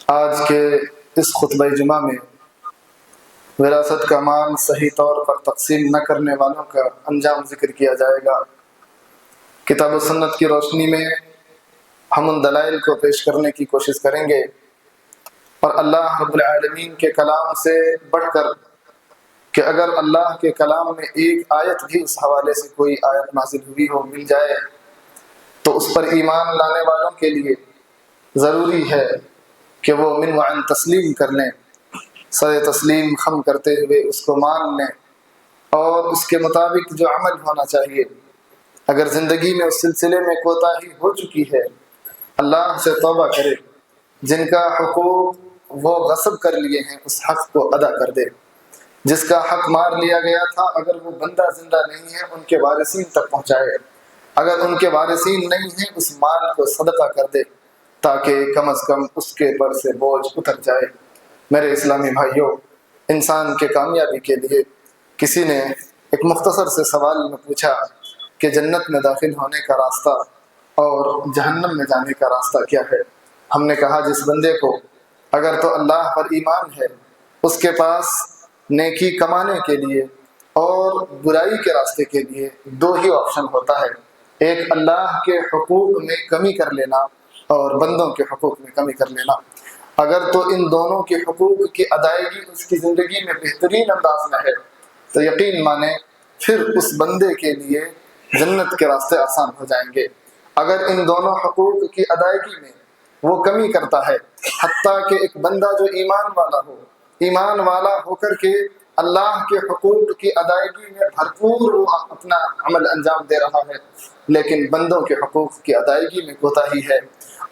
آج کے اس خطبہ جمعہ میں وراثت کا مال صحیح طور پر تقسیم نہ کرنے والوں کا انجام ذکر کیا جائے گا۔ کتاب و سنت کی روشنی میں ہم ان دلائل کو پیش کرنے کی کوشش کریں گے، اور اللہ رب العالمین کے کلام سے بڑھ کر کہ اگر اللہ کے کلام میں ایک آیت بھی اس حوالے سے کوئی آیت نازل ہوئی ہو مل جائے تو اس پر ایمان لانے والوں کے لیے ضروری ہے کہ وہ من وعن تسلیم کر لیں، سر تسلیم خم کرتے ہوئے اس کو مان لیں اور اس کے مطابق جو عمل ہونا چاہیے۔ اگر زندگی میں اس سلسلے میں کوتاہی ہو چکی ہے، اللہ سے توبہ کرے، جن کا حقوق وہ غصب کر لیے ہیں اس حق کو ادا کر دے، جس کا حق مار لیا گیا تھا اگر وہ بندہ زندہ نہیں ہے ان کے وارثین تک پہنچائے، اگر ان کے وارثین نہیں ہیں اس مال کو صدقہ کر دے تاکہ کم از کم اس کے پر سے بوجھ اتر جائے۔ میرے اسلامی بھائیوں، انسان کے کامیابی کے لیے کسی نے ایک مختصر سے سوال میں پوچھا کہ جنت میں داخل ہونے کا راستہ اور جہنم میں جانے کا راستہ کیا ہے؟ ہم نے کہا جس بندے کو اگر تو اللہ پر ایمان ہے، اس کے پاس نیکی کمانے کے لیے اور برائی کے راستے کے لیے دو ہی آپشن ہوتا ہے، ایک اللہ کے حقوق میں کمی کر لینا اور بندوں کے حقوق میں کمی کر لینا۔ اگر تو ان دونوں کے حقوق کی ادائیگی اس کی زندگی میں بہترین انداز میں ہے تو یقین مانیں پھر اس بندے کے لیے جنت کے راستے آسان ہو جائیں گے۔ اگر ان دونوں حقوق کی ادائیگی میں وہ کمی کرتا ہے، حتیٰ کہ ایک بندہ جو ایمان والا ہو کر کے اللہ کے حقوق کی ادائیگی میں بھرپور وہ اپنا عمل انجام دے رہا ہے، لیکن بندوں کے حقوق کی ادائیگی میں کوتاہی ہے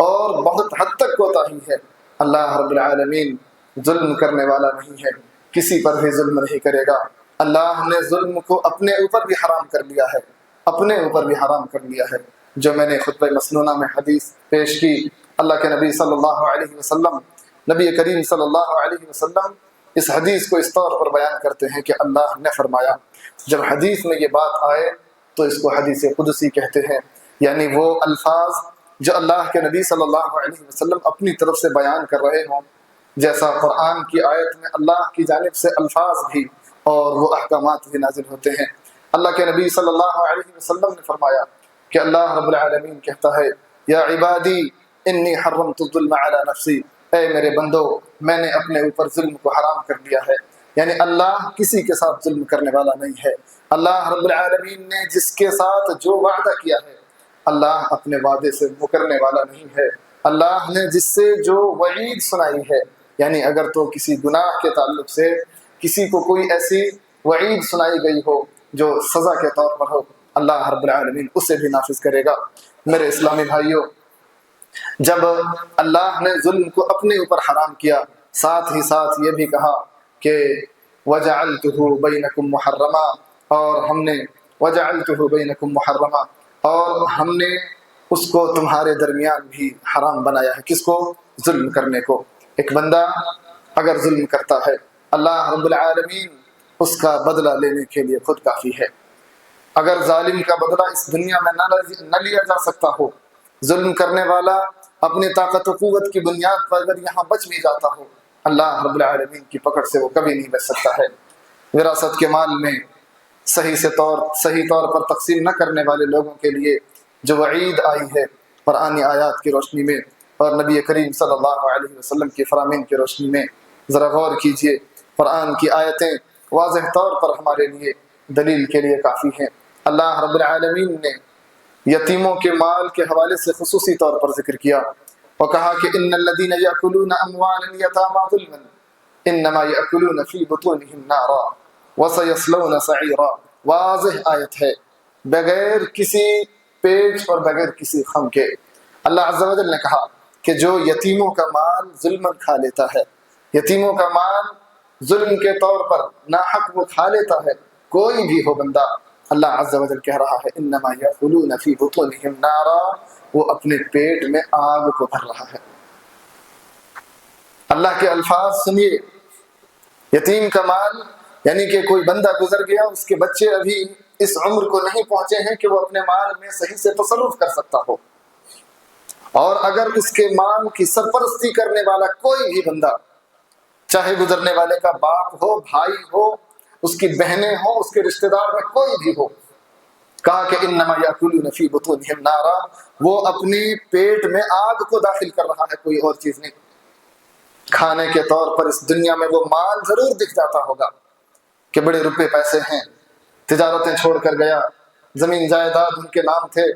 اور بہت حد تک کوتاہی ہے، اللہ رب العالمین ظلم کرنے والا نہیں ہے، کسی پر بھی ظلم نہیں کرے گا۔ اللہ نے ظلم کو اپنے اوپر بھی حرام کر لیا ہے، جو میں نے خطبہ مسنونہ میں حدیث پیش کی۔ اللہ کے نبی صلی اللہ علیہ وسلم، نبی کریم صلی اللہ علیہ وسلم اس حدیث کو اس طور پر بیان کرتے ہیں کہ اللہ نے فرمایا۔ جب حدیث میں یہ بات آئے تو اس کو حدیث قدسی کہتے ہیں، یعنی وہ الفاظ جو اللہ کے نبی صلی اللہ علیہ وسلم اپنی طرف سے بیان کر رہے ہوں، جیسا قرآن کی آیت میں اللہ کی جانب سے الفاظ بھی اور وہ احکامات بھی نازل ہوتے ہیں۔ اللہ کے نبی صلی اللہ علیہ وسلم نے فرمایا کہ اللہ رب العالمین کہتا ہے، یا عبادی انی حرمت الظلم علی نفسی، اے میرے بندو میں نے اپنے اوپر ظلم کو حرام کر دیا ہے۔ یعنی اللہ کسی کے ساتھ ظلم کرنے والا نہیں ہے۔ اللہ رب العالمین نے جس کے ساتھ جو وعدہ کیا ہے، اللہ اپنے وعدے سے مکرنے والا نہیں ہے۔ اللہ نے جس سے جو وعید سنائی ہے، یعنی اگر تو کسی گناہ کے تعلق سے کسی کو کوئی ایسی وعید سنائی گئی ہو جو سزا کے طور پر ہو، اللہ رب العالمین اسے بھی نافذ کرے گا۔ میرے اسلامی بھائیوں، جب اللہ نے ظلم کو اپنے اوپر حرام کیا، ساتھ ہی ساتھ یہ بھی کہا کہ وَجَعَلْتُهُ بَيْنَكُمْ مُحَرَّمًا، اور ہم نے اس کو تمہارے درمیان بھی حرام بنایا ہے۔ کس کو؟ ظلم کرنے کو۔ ایک بندہ اگر ظلم کرتا ہے، اللہ رب العالمین اس کا بدلہ لینے کے لیے خود کافی ہے۔ اگر ظالم کا بدلہ اس دنیا میں نہ لیا جا سکتا ہو، ظلم کرنے والا اپنی طاقت و قوت کی بنیاد پر اگر یہاں بچ بھی جاتا ہو، اللہ رب العالمین کی پکڑ سے وہ کبھی نہیں بچ سکتا ہے۔ وراثت کے مال میں صحیح طور پر تقسیم نہ کرنے والے لوگوں کے لیے جو وعید آئی ہے قرآنی آیات کی روشنی میں اور نبی کریم صلی اللہ علیہ وسلم کی فرامین کی روشنی میں ذرا غور کیجئے۔ قرآن کی آیتیں واضح طور پر ہمارے لیے دلیل کے لیے کافی ہیں۔ اللہ رب العالمین نے یتیموں کے مال کے حوالے سے خصوصی طور پر ذکر کیا اور کہا کہ ان الذین یاکلون اموال الیتامی ظلما انما یاکلون فی بطونہم نارا وسیصلون سعیرا۔ واضح آیت ہے، بغیر کسی پیچ اور بغیر کسی خم کے اللہ عز و جل نے کہا کہ جو یتیموں کا مال ظلم کھا لیتا ہے، یتیموں کا مال ظلم کے طور پر ناحق وہ کھا لیتا ہے، کوئی بھی ہو بندہ، اللہ عز و جل کہہ رہا ہے انما یاکلون فی بطونہم نارا، وہ اپنے پیٹ میں آگ کو بھر رہا ہے۔ اللہ کے الفاظ سنیے، یتیم کا مال یعنی کہ کوئی بندہ گزر گیا، اس کے بچے ابھی اس عمر کو نہیں پہنچے ہیں کہ وہ اپنے مال میں صحیح سے تصرف کر سکتا ہو، اور اگر اس کے مال کی سرپرستی کرنے والا کوئی بھی بندہ، چاہے گزرنے والے کا باپ ہو، بھائی ہو، اس کی بہنیں ہوں، اس کے رشتہ دار میں کوئی بھی ہو، کہا کہ انما یاکلون فی بطونہم نارا، وہ اپنے پیٹ میں آگ کو داخل کر رہا ہے، کوئی اور چیز نہیں۔ کھانے کے طور پر اس دنیا میں وہ مال ضرور دکھ جاتا ہوگا کہ بڑے روپے پیسے ہیں، تجارتیں چھوڑ کر گیا، زمین جائیداد ان کے نام تھے،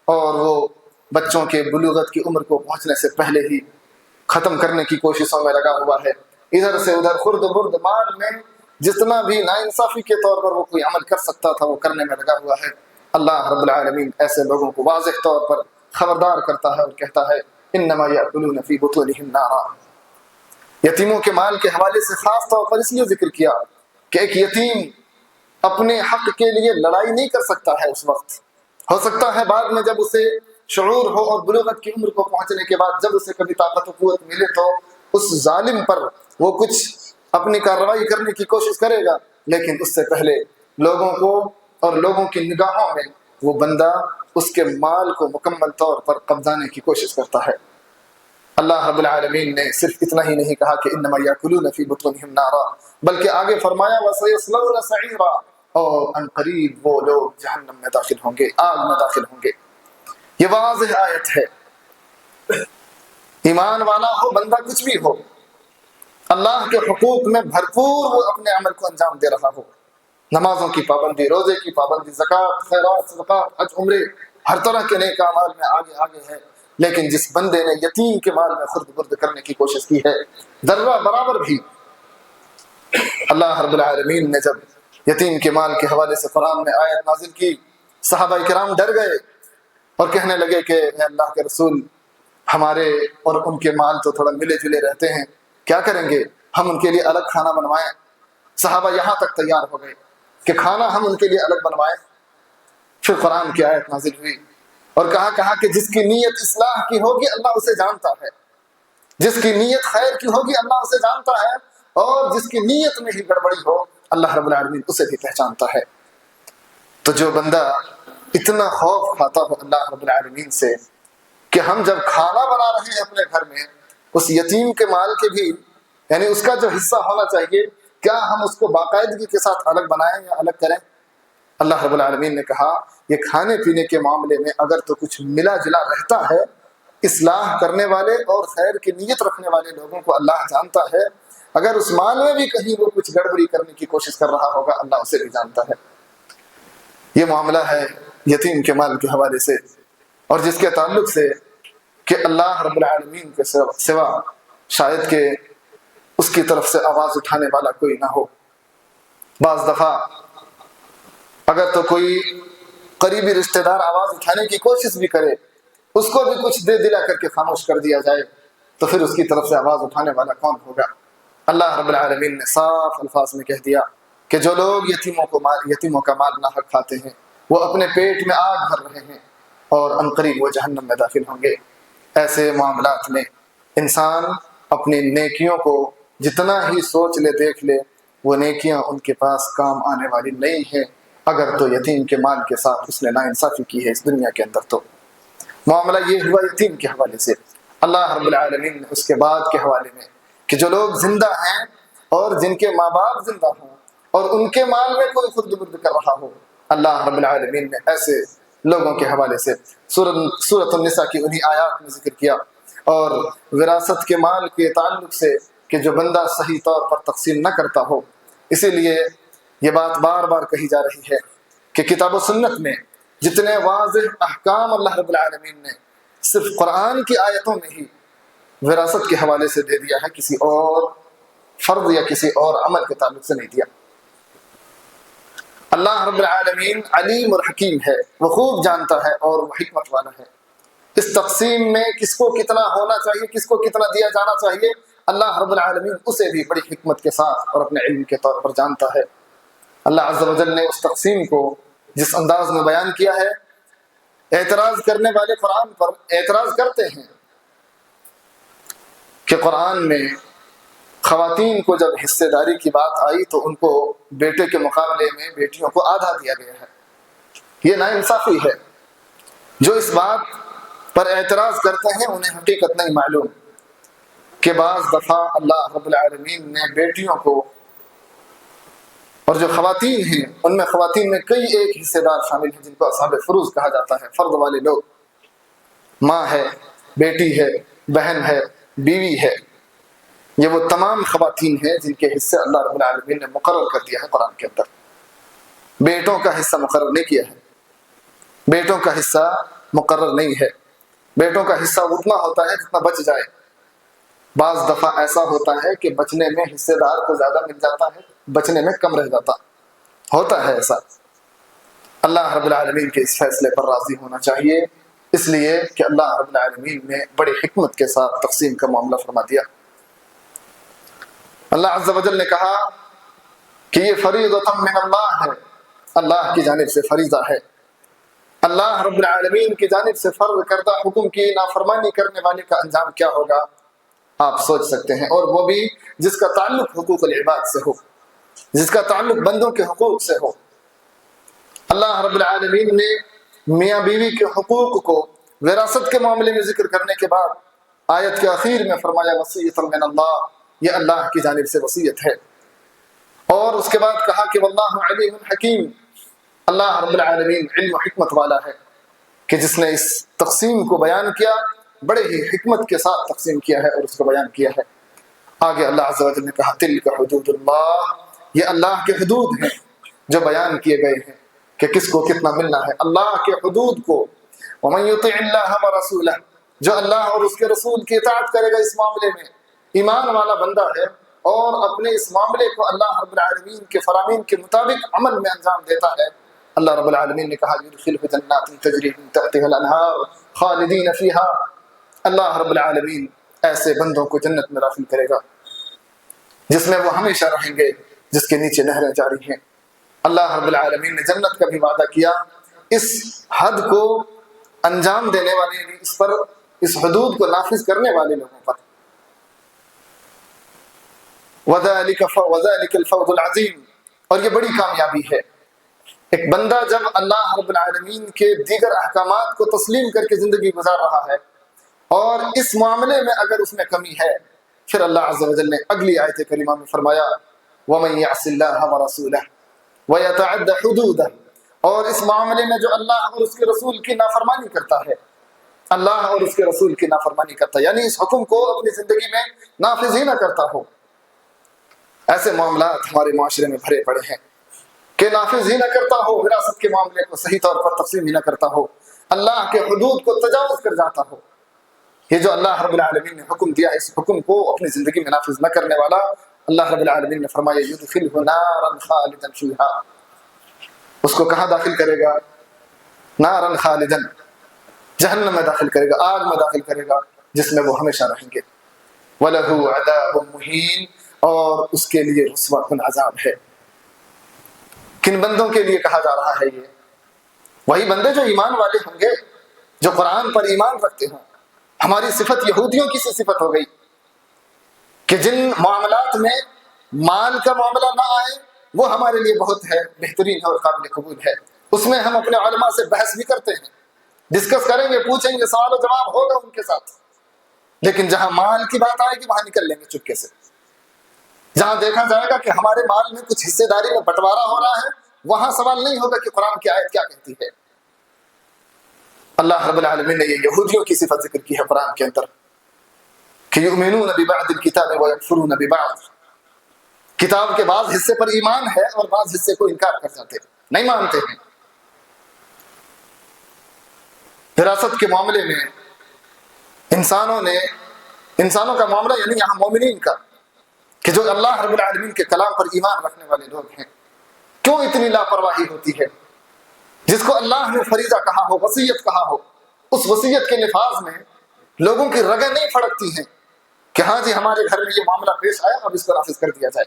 اور وہ بچوں کے بلوغت کی عمر کو پہنچنے سے پہلے ہی ختم کرنے کی کوششوں میں لگا ہوا ہے، ادھر سے ادھر خرد برد مال میں جتنا بھی ناانصافی کے طور پر وہ کوئی عمل کر سکتا تھا وہ کرنے میں لگا ہوا ہے۔ اللہ رب العالمین ایسے لوگوں کو واضح طور پر خبردار کرتا ہے اور کہتا ہے انما یاکلون فی بطونہم نارا۔ یتیموں کے مال کے حوالے سے خاص طور پر اس لیے ذکر کیا کہ ایک یتیم اپنے حق کے لیے لڑائی نہیں کر سکتا ہے، اس وقت ہو سکتا ہے بعد میں جب اسے شعور ہو اور بلوغت کی عمر کو پہنچنے کے بعد جب اسے کبھی طاقت و قوت ملے تو اس ظالم پر وہ کچھ اپنی کارروائی کرنے کی کوشش کرے گا، لیکن اس سے پہلے لوگوں کو اور لوگوں کی نگاہوں میں وہ بندہ اس کے مال کو مکمل طور پر قبضانے کی کوشش کرتا ہے۔ اللہ رب العالمین نے صرف اتنا ہی نہیں کہا کہ انما یاکلون فی بطونہم نارا، بلکہ آگے فرمایا وسیصلون سعیرا، اور ان قریب وہ لوگ جہنم میں داخل ہوں گے، آگ میں داخل ہوں گے۔ یہ واضح آیت ہے۔ ایمان والا ہو بندہ کچھ بھی ہو، اللہ کے حقوق میں بھرپور وہ اپنے عمل کو انجام دے رہا ہو، نمازوں کی پابندی، روزے کی پابندی، زکوٰۃ، خیرات، صدقات، حج، عمرے، ہر طرح کے نیک اعمال میں آگے ہے، لیکن جس بندے نے یتیم کے مال میں خرد برد کرنے کی کوشش کی ہے ذرہ برابر بھی، اللہ رب العالمین نے جب یتیم کے مال کے حوالے سے قرآن میں آیت نازل کی، صحابہ کرام ڈر گئے اور کہنے لگے کہ اے اللہ کے رسول، ہمارے اور ان کے مال تو تھوڑا ملے جلے رہتے ہیں، کیا کریں گے؟ ہم ان کے لیے الگ کھانا بنوائیں؟ صحابہ یہاں تک تیار ہو گئے کہ کھانا ہم ان کے لیے الگ بنوائیں۔ پھر قرآن کی آیت نازل ہوئی اور کہا کہ جس کی نیت اصلاح کی ہوگی اللہ اسے جانتا ہے، جس کی نیت خیر کی ہوگی اللہ اسے جانتا ہے، اور جس کی نیت میں ہی گڑبڑی ہو اللہ رب العالمین اسے بھی پہچانتا ہے۔ تو جو بندہ اتنا خوف کھاتا ہو اللہ رب العالمین سے کہ ہم جب کھانا بنا رہے ہیں اپنے گھر میں اس یتیم کے مال کے بھی، یعنی اس کا جو حصہ ہونا چاہیے، کیا ہم اس کو باقاعدگی کے ساتھ الگ بنائیں یا الگ کریں؟ اللہ رب العالمین نے کہا یہ کھانے پینے کے معاملے میں اگر تو کچھ ملا جلا رہتا ہے، اصلاح کرنے والے اور خیر کی نیت رکھنے والے لوگوں کو اللہ جانتا ہے، اگر اس مال میں بھی کہیں وہ کچھ گڑبڑی کرنے کی کوشش کر رہا ہوگا اللہ اسے بھی جانتا ہے۔ یہ معاملہ ہے یتیم کے مال کے حوالے سے، اور جس کے تعلق سے کہ اللہ رب العالمین کے سوا شاید کہ اس کی طرف سے آواز اٹھانے والا کوئی نہ ہو۔ بعض دفعہ اگر تو کوئی قریبی رشتہ دار آواز اٹھانے کی کوشش بھی کرے، اس کو بھی کچھ دے دلا کر کے خاموش کر دیا جائے، تو پھر اس کی طرف سے آواز اٹھانے والا کون ہوگا؟ اللہ رب العالمین نے صاف الفاظ میں کہہ دیا کہ جو لوگ یتیموں کا مال ناحق کھاتے ہیں وہ اپنے پیٹ میں آگ بھر رہے ہیں اور عنقریب وہ جہنم میں داخل ہوں گے۔ ایسے معاملات میں انسان اپنی نیکیوں کو جتنا ہی سوچ لے دیکھ لے، وہ نیکیاں ان کے پاس کام آنے والی نہیں ہیں اگر تو یتیم کے مال کے ساتھ اس نے ناانصافی کی ہے اس دنیا کے اندر۔ تو معاملہ یہ ہوا یتیم کے حوالے سے۔ اللہ رب العالمین نے اس کے بعد کے حوالے میں کہ جو لوگ زندہ ہیں اور جن کے ماں باپ زندہ ہوں اور ان کے مال میں کوئی خرد برد کر رہا ہو، اللہ رب العالمین نے ایسے لوگوں کے حوالے سے سورۃ النساء کی انہی آیات میں ذکر کیا، اور وراثت کے مال کے تعلق سے کہ جو بندہ صحیح طور پر تقسیم نہ کرتا ہو، اسی لیے یہ بات بار بار کہی جا رہی ہے کہ کتاب و سنت میں جتنے واضح احکام اللہ رب العالمین نے صرف قرآن کی آیتوں میں ہی وراثت کے حوالے سے دے دیا ہے، کسی اور فرض یا کسی اور عمل کے تعلق سے نہیں دیا۔ اللہ رب العالمین علیم اور حکیم ہے، وہ خوب جانتا ہے اور وہ حکمت والا ہے۔ اس تقسیم میں کس کو کتنا ہونا چاہیے، کس کو کتنا دیا جانا چاہیے، اللہ رب العالمین اسے بھی بڑی حکمت کے ساتھ اور اپنے علم کے طور پر جانتا ہے۔ اللہ عز و جل نے اس تقسیم کو جس انداز میں بیان کیا ہے، اعتراض کرنے والے قرآن پر اعتراض کرتے ہیں کہ قرآن میں خواتین کو جب حصے داری کی بات آئی تو ان کو بیٹے کے مقابلے میں بیٹیوں کو آدھا دیا گیا ہے۔ یہ ناانصافی ہے۔ جو اس بات پر اعتراض کرتے ہیں، انہیں حقیقت نہیں معلوم کہ بعض دفعہ اللہ رب العالمین نے بیٹیوں کو، اور جو خواتین ہیں ان میں خواتین میں کئی ایک حصے دار شامل ہیں جن کو اصحاب فروض کہا جاتا ہے، فرد والے لوگ، ماں ہے، بیٹی ہے، بہن ہے، بیوی ہے، یہ وہ تمام خواتین ہیں جن کے حصے اللہ رب العالمین نے مقرر کر دیا ہے قرآن کے اندر۔ بیٹوں کا حصہ مقرر نہیں کیا ہے، بیٹوں کا حصہ مقرر نہیں ہے، بیٹوں کا حصہ اتنا ہوتا ہے جتنا بچ جائے۔ بعض دفعہ ایسا ہوتا ہے کہ بچنے میں حصے دار کو زیادہ مل جاتا ہے، بچنے میں کم رہ جاتا، ہوتا ہے ایسا۔ اللہ رب العالمین کے اس فیصلے پر راضی ہونا چاہیے، اس لیے کہ اللہ رب العالمین نے بڑی حکمت کے ساتھ تقسیم کا معاملہ فرما دیا۔ اللہ عز و جل نے کہا کہ یہ فریضۃ من اللہ ہے، اللہ کی جانب سے فریضہ ہے۔ اللہ رب العالمین کی جانب سے فرض کردہ حکم کی نافرمانی کرنے والے کا انجام کیا ہوگا آپ سوچ سکتے ہیں، اور وہ بھی جس کا تعلق حقوق العباد سے ہو، جس کا تعلق بندوں کے حقوق سے ہو۔ اللہ رب العالمین نے میاں بیوی کے حقوق کو وراثت کے معاملے میں ذکر کرنے کے بعد آیت کے اخیر میں فرمایا وصیۃ من اللہ، یہ اللہ کی جانب سے وصیت ہے، اور اس کے بعد کہا کہ واللہ علیم حکیم، اللہ رب العالمین علم و حکمت والا ہے کہ جس نے اس تقسیم کو بیان کیا بڑے ہی حکمت کے ساتھ تقسیم کیا ہے اور اس کو بیان کیا ہے۔ آگے اللہ عز و جل نے کہا تلک حدود اللہ، یہ اللہ کے حدود ہیں جو بیان کیے گئے ہیں کہ کس کو کتنا ملنا ہے، اللہ کے حدود کو۔ ومن یطع اللہ ورسولہ، جو اللہ اور اس کے رسول کی اطاعت کرے گا اس معاملے میں، ایمان والا بندہ ہے اور اپنے اس معاملے کو اللہ رب العالمین کے فرامین کے مطابق عمل میں انجام دیتا ہے، اللہ رب العالمین نے کہا یدخلہ جنات تجری من تحتها الانہار خالدین فیہا، اللہ رب العالمین ایسے بندوں کو جنت میں داخل کرے گا جس میں وہ ہمیشہ رہیں گے، جس کے نیچے نہریں جاری ہیں۔ اللہ رب العالمین نے جنت کا بھی وعدہ کیا اس حد کو انجام دینے والے، یعنی اس پر، اس حدود کو نافذ کرنے والے لوگوں پر۔ وَذَلِكَ الْفَوْزُ الْعَظِيمُ، اور یہ بڑی کامیابی ہے۔ ایک بندہ جب اللہ رب العالمین کے دیگر احکامات کو تسلیم کر کے زندگی گزار رہا ہے اور اس معاملے میں اگر اس میں کمی ہے، پھر اللہ عز و جل نے اگلی آیت کریمہ میں فرمایا وَمَن يَعْصِ اللَّهَ وَرَسُولَهُ وَيَتَعَدَّ حُدُودَهُ، اور اس معاملے میں جو اللہ اور اس کے رسول کی نافرمانی کرتا ہے، اللہ اور اس کے رسول کی نافرمانی کرتا ہے، یعنی اس حکم کو اپنی زندگی میں نافذ ہی نہ کرتا ہو۔ ایسے معاملات ہمارے معاشرے میں بھرے پڑے ہیں کہ نافذ ہی نہ کرتا ہو، وراثت کے معاملے کو صحیح طور پر تقسیم ہی نہ کرتا ہو، اللہ کے حدود کو تجاوز کر جاتا ہو۔ یہ جو اللہ رب العالمین نے حکم دیا، اس حکم کو اپنی زندگی میں نافذ نہ کرنے والا، اللہ رب العالمین نے فرمایا یدخلہ نارا خالدا فیہا، اس کو کہاں داخل کرے گا؟ نارا خالدا، جہنم میں داخل کرے گا، آگ میں داخل کرے گا جس میں وہ ہمیشہ رہیں گے۔ وَلَهُ عَذَابٌ مُهِينٌ، اور اس کے لیے رسوا کن عذاب ہے۔ کن بندوں کے لیے کہا جا رہا ہے؟ یہ وہی بندے جو ایمان والے ہوں گے، جو قرآن پر ایمان رکھتے ہوں۔ ہماری صفت یہودیوں کی سی صفت ہو گئی کہ جن معاملات میں مال کا معاملہ نہ آئے وہ ہمارے لیے بہت ہے، بہترین ہے اور قابل قبول ہے، اس میں ہم اپنے علماء سے بحث بھی کرتے ہیں، ڈسکس کریں گے، پوچھیں گے، سوال و جواب ہوگا ان کے ساتھ، لیکن جہاں مال کی بات آئے گی وہاں نکل لیں گے چپکے سے۔ جہاں دیکھا جائے گا کہ ہمارے مال میں کچھ حصے داری میں بٹوارا ہو رہا ہے، وہاں سوال نہیں ہوگا کہ قرآن کی آیت کیا کہتی ہے۔ اللہ رب العالمین نے یہ یہودیوں کی صفت ذکر کی ہے قرآن کے اندر کہ یؤمنون ببعض الکتاب ویکفرون ببعض، کتاب کے بعض حصے پر ایمان ہے اور بعض حصے کو انکار کر جاتے ہیں، نہیں مانتے ہیں۔ وراثت کے معاملے میں انسانوں کا معاملہ، یعنی یہاں مومنین کا، کہ جو اللہ رب العالمین کے کلام پر ایمان رکھنے والے لوگ ہیں، کیوں اتنی لاپرواہی ہوتی ہے؟ جس کو اللہ نے فریضہ کہا ہو، وصیت کہا ہو، اس وصیت کے نفاذ میں لوگوں کی رگیں نہیں پھڑکتی ہیں کہ ہاں جی ہمارے گھر میں یہ معاملہ پیش آیا، اب اس کو نافذ کر دیا جائے۔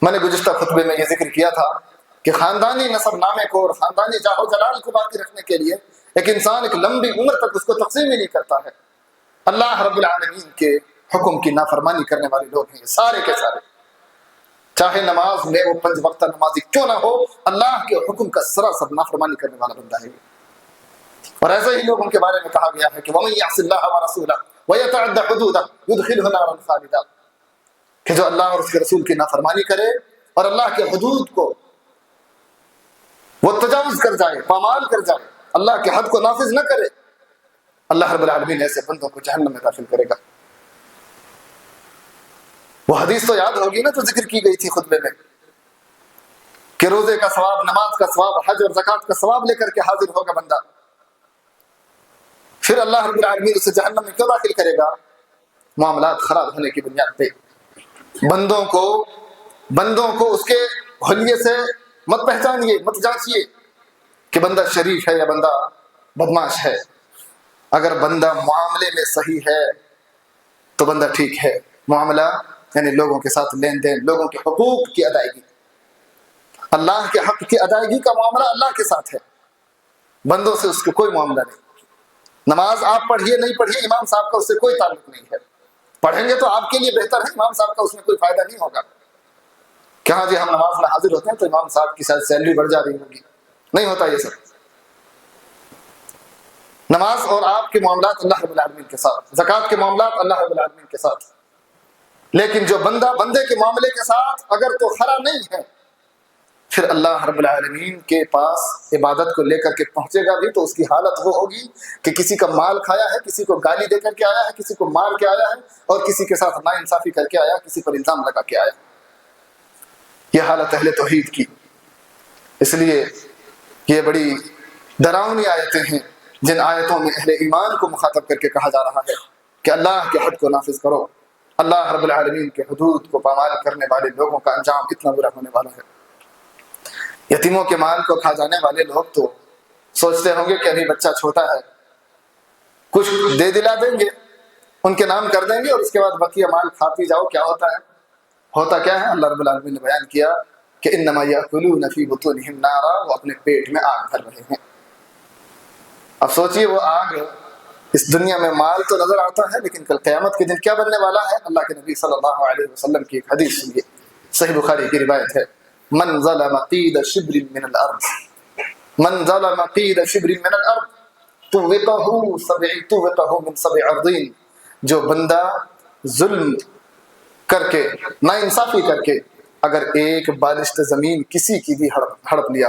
میں نے گزشتہ خطبے میں یہ ذکر کیا تھا کہ خاندانی نسب نامے کو اور خاندانی جاہ و جلال کو باقی رکھنے کے لیے ایک انسان ایک لمبی عمر تک اس کو تقسیم ہی نہیں کرتا ہے۔ اللہ رب العالمین کے حکم کی نافرمانی کرنے والے لوگ ہیں سارے کے سارے، چاہے نماز میں وہ 5 وقتہ نمازی کیوں نہ ہو، اللہ کے حکم کا سراسر نافرمانی کرنے والا بندہ ہے۔ اور ایسے ہی لوگوں کے بارے میں کہا گیا ہے کہ وَمَن يَعْصِ اللَّهَ وَرَسُولَهُ وَيَتَعَدَّ حُدُودَهُ يُدْخِلْهُ نَارًا خَالِدًا، کہ جو اللہ اور اس کے رسول کی نافرمانی کرے اور اللہ کے حدود کو وہ تجاوز کر جائے، پامال کر جائے، اللہ کے حد کو نافذ نہ کرے، اللہ رب العالمین ایسے بندوں کو جہنم میں داخل کرے گا۔ وہ حدیث تو یاد ہوگی نا، جو ذکر کی گئی تھی خطبے میں، کہ روزے کا ثواب، نماز کا ثواب، حج اور زکوٰۃ کا ثواب لے کر کے حاضر ہوگا بندہ، پھر اللہ رب العالمین اسے جہنم میں کیوں داخل کرے گا؟ معاملات خراب ہونے کی بنیاد پہ بندوں کو اس کے حلیے سے مت پہچانیے، مت جانچیے کہ بندہ شریف ہے یا بندہ بدماش ہے۔ اگر بندہ معاملے میں صحیح ہے تو بندہ ٹھیک ہے۔ معاملہ یعنی لوگوں کے ساتھ لین دین، لوگوں کے حقوق کی ادائیگی، اللہ کے حق کی ادائیگی کا معاملہ اللہ کے ساتھ ہے، بندوں سے اس کو کوئی معاملہ نہیں۔ نماز آپ پڑھیے نہیں پڑھیے، امام صاحب کا اس سے کوئی تعلق نہیں ہے، پڑھیں گے تو آپ کے لیے بہتر ہے، امام صاحب کا اس میں کوئی فائدہ نہیں ہوگا کہ ہاں جی ہم نماز میں حاضر ہوتے ہیں تو امام صاحب کی شاید سیلری بڑھ جا رہی ہوگی، نہیں ہوتا یہ سب۔ نماز اور آپ کے معاملات اللہ رب العالمین کے ساتھ، زکوٰۃ کے معاملات اللہ رب العالمین کے ساتھ، لیکن جو بندہ بندے کے معاملے کے ساتھ اگر تو کھڑا نہیں ہے، پھر اللہ رب العالمین کے پاس عبادت کو لے کر کے پہنچے گا بھی تو اس کی حالت وہ ہوگی کہ کسی کا مال کھایا ہے، کسی کو گالی دے کر کے آیا ہے، کسی کو مار کے آیا ہے، اور کسی کے ساتھ ناانصافی کر کے آیا، کسی پر الزام لگا کے آیا۔ یہ حالت اہل توحید کی۔ اس لیے یہ بڑی ڈراؤنی آیتیں ہیں جن آیتوں میں اہل ایمان کو مخاطب کر کے کہا جا رہا ہے کہ اللہ کے حد کو نافذ کرو۔ اللہ رب العالمین کے حدود کو پامال کرنے والے لوگوں کا انجام اتنا برا ہونے والا ہے۔ یتیموں کے مال کو کھا جانے والے لوگ تو سوچتے ہوں گے کہ ابھی بچہ چھوٹا ہے، کچھ دے دلا دیں گے، ان کے نام کر دیں گے اور اس کے بعد بقیہ مال کھا پی جاؤ۔ کیا ہوتا ہے؟ ہوتا کیا ہے؟ اللہ رب العالمین نے بیان کیا کہ انما یاکلون فی بطونہم نارا، وہ اپنے پیٹ میں آگ بھر رہے ہیں۔ اب سوچئے وہ آگ اس دنیا میں مال تو نظر آتا ہے، لیکن کل قیامت کے دن کیا بننے والا ہے؟ اللہ کے نبی صلی اللہ علیہ وسلم کی ایک حدیث سنیے، صحیح بخاری کی روایت ہے، من ظلم قید شبر من الارض، من ظلم قید شبر من الارض طوقہ من 7 ارضین، جو بندہ ظلم کر کے، ناانصافی کر کے اگر ایک بالشت زمین کسی کی بھی ہڑپ لیا